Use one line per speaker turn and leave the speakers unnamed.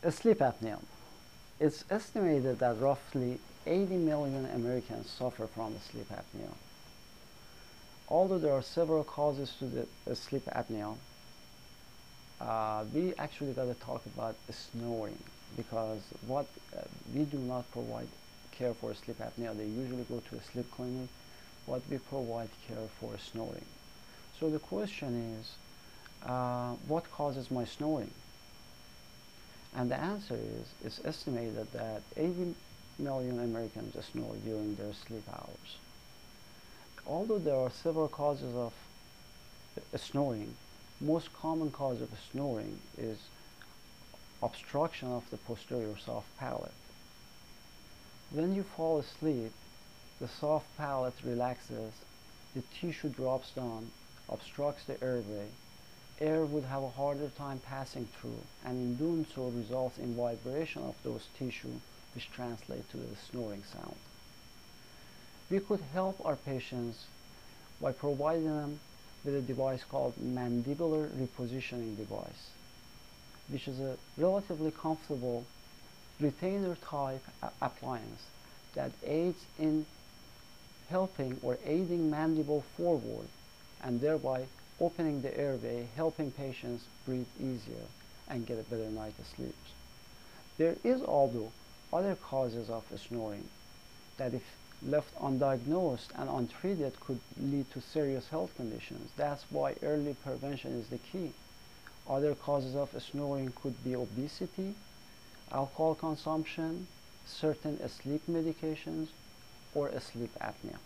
Sleep apnea. It's estimated that roughly 80 million Americans suffer from sleep apnea. Although there are several causes to the sleep apnea, we actually got to talk about snoring because we do not provide care for sleep apnea. They usually go to a sleep clinic, but we provide care for snoring. So the question is, what causes my snoring? And the answer is, it's estimated that 80 million Americans snore during their sleep hours. Although there are several causes of snoring, most common cause of snoring is obstruction of the posterior soft palate. When you fall asleep, the soft palate relaxes, the tissue drops down, obstructs the airway. Air would have a harder time passing through, and in doing so results in vibration of those tissue, which translate to the snoring sound. We could help our patients by providing them with a device called mandibular repositioning device, which is a relatively comfortable retainer type appliance that aids in helping or aiding mandible forward and thereby opening the airway, helping patients breathe easier and get a better night's sleep. There is also other causes of snoring that, if left undiagnosed and untreated, could lead to serious health conditions. That's why early prevention is the key. Other causes of snoring could be obesity, alcohol consumption, certain sleep medications, or sleep apnea.